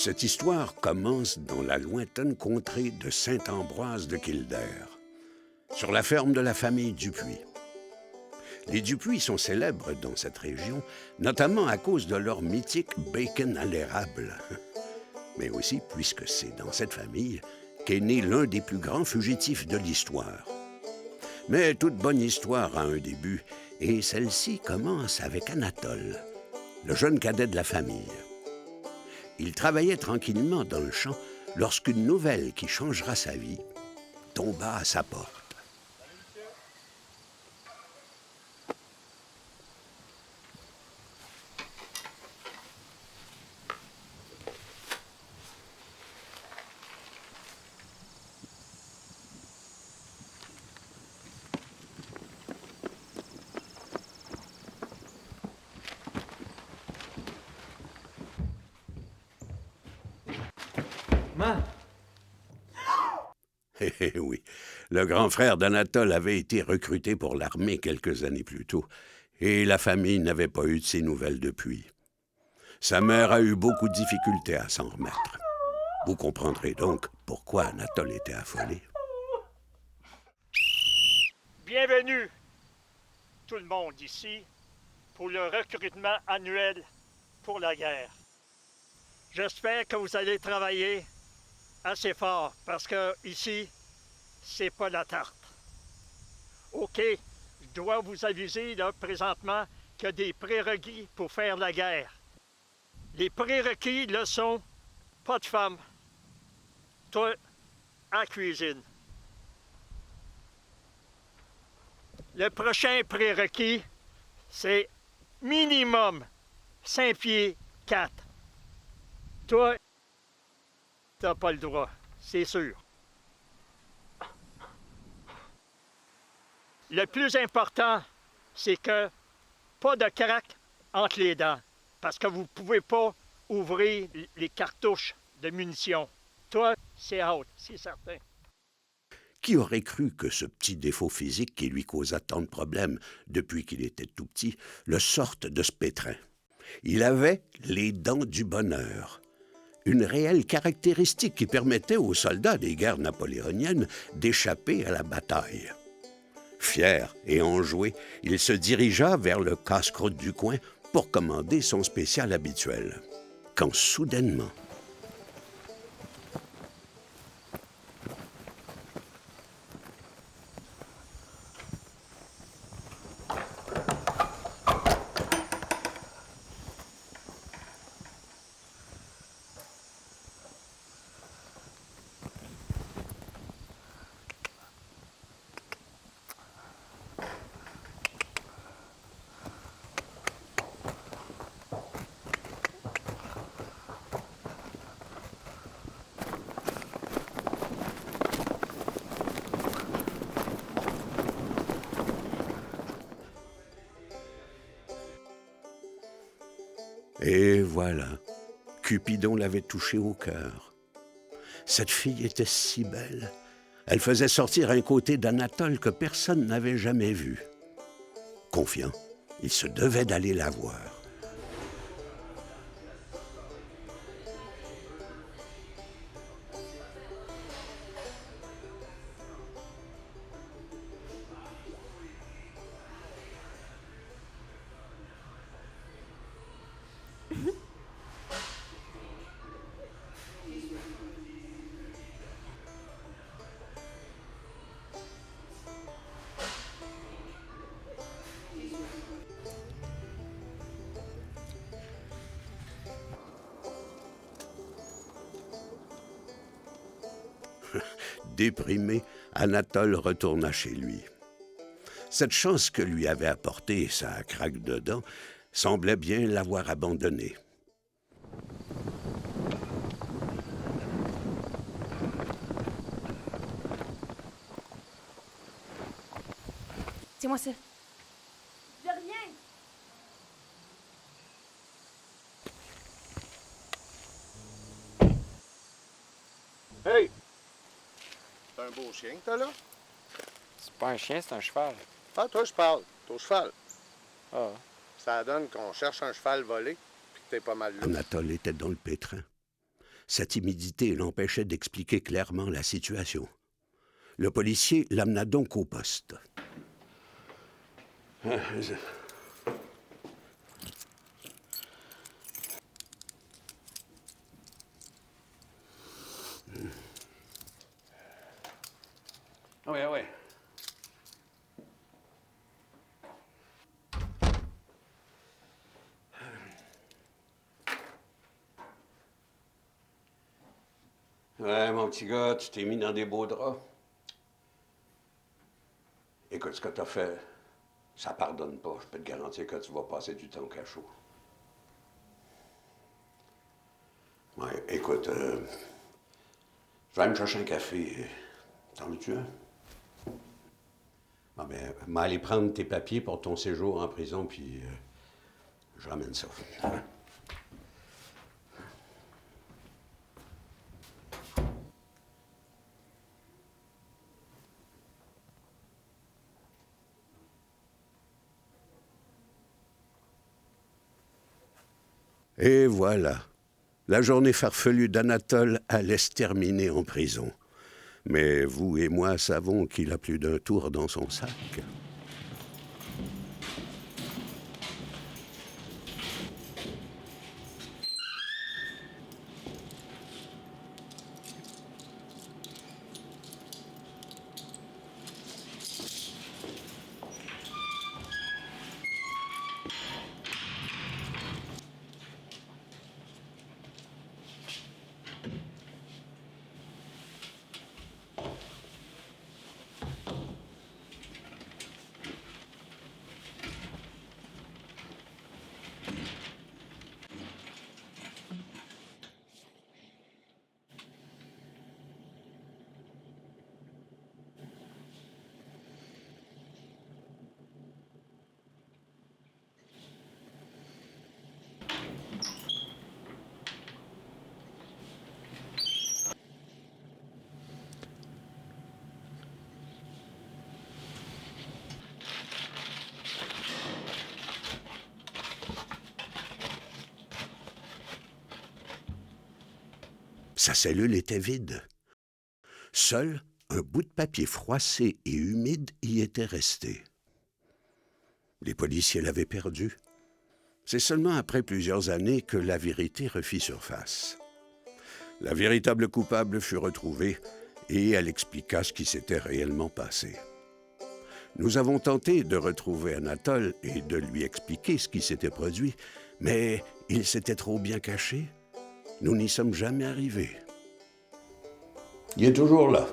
Cette histoire commence dans la lointaine contrée de Saint-Ambroise de Kildare, sur la ferme de la famille Dupuis. Les Dupuis sont célèbres dans cette région, notamment à cause de leur mythique bacon à l'érable. Mais aussi puisque c'est dans cette famille qu'est né l'un des plus grands fugitifs de l'histoire. Mais toute bonne histoire a un début, et celle-ci commence avec Anatole, le jeune cadet de la famille. Il travaillait tranquillement dans le champ lorsqu'une nouvelle qui changera sa vie tomba à sa porte. Maman! Eh oui, le grand frère d'Anatole avait été recruté pour l'armée quelques années plus tôt, et la famille n'avait pas eu de ses nouvelles depuis. Sa mère a eu beaucoup de difficultés à s'en remettre. Vous comprendrez donc pourquoi Anatole était affolé. Bienvenue, tout le monde ici, pour le recrutement annuel pour la guerre. J'espère que vous allez travailler assez fort, parce que ici, c'est pas la tarte. OK, je dois vous aviser là, présentement qu'il y a des prérequis pour faire la guerre. Les prérequis, là, sont pas de femme. Toi, à la cuisine. Le prochain prérequis, c'est minimum 5 pieds 4. Toi, t'as pas le droit, c'est sûr. Le plus important, c'est que pas de craque entre les dents, parce que vous ne pouvez pas ouvrir les cartouches de munitions. Toi, c'est out, c'est certain. Qui aurait cru que ce petit défaut physique qui lui causa tant de problèmes depuis qu'il était tout petit le sorte de ce pétrin? Il avait les dents du bonheur. Une réelle caractéristique qui permettait aux soldats des guerres napoléoniennes d'échapper à la bataille. Fier et enjoué, il se dirigea vers le casse-croûte du coin pour commander son spécial habituel. Quand soudainement... Et voilà, Cupidon l'avait touché au cœur. Cette fille était si belle. Elle faisait sortir un côté d'Anatole que personne n'avait jamais vu. Confiant, il se devait d'aller la voir. Déprimé, Anatole retourna chez lui. Cette chance que lui avait apportée sa craque de dents semblait bien l'avoir abandonné. Tiens-moi ça. De rien. Hey! C'est un beau chien que t'as là? C'est pas un chien, c'est un cheval. Ah, toi, je parle. Ton cheval. Ah. Ça donne qu'on cherche un cheval volé, puis que t'es pas mal là. Anatole était dans le pétrin. Sa timidité l'empêchait d'expliquer clairement la situation. Le policier l'amena donc au poste. Oui, oui. Ouais, mon petit gars, tu t'es mis dans des beaux draps. Écoute, ce que t'as fait, ça pardonne pas. Je peux te garantir que tu vas passer du temps au cachot. Ouais, écoute, je vais aller me chercher un café. T'en veux-tu un? Bon, ben, m'en aller prendre tes papiers pour ton séjour en prison, puis je ramène ça. Hein? Et voilà. La journée farfelue d'Anatole allait se terminer en prison. Mais vous et moi savons qu'il a plus d'un tour dans son sac. Sa cellule était vide. Seul un bout de papier froissé et humide y était resté. Les policiers l'avaient perdu. C'est seulement après plusieurs années que la vérité refit surface. La véritable coupable fut retrouvée et elle expliqua ce qui s'était réellement passé. Nous avons tenté de retrouver Anatole et de lui expliquer ce qui s'était produit, mais il s'était trop bien caché. Nous n'y sommes jamais arrivés. Il est toujours là,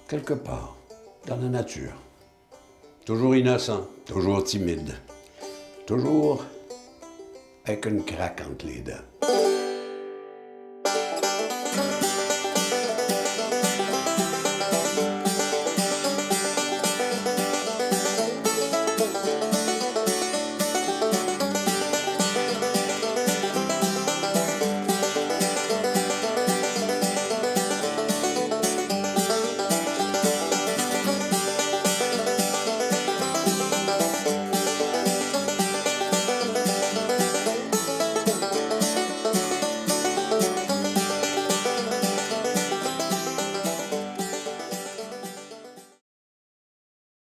quelque part, dans la nature. Toujours innocent, toujours timide, toujours avec une craque entre les dents.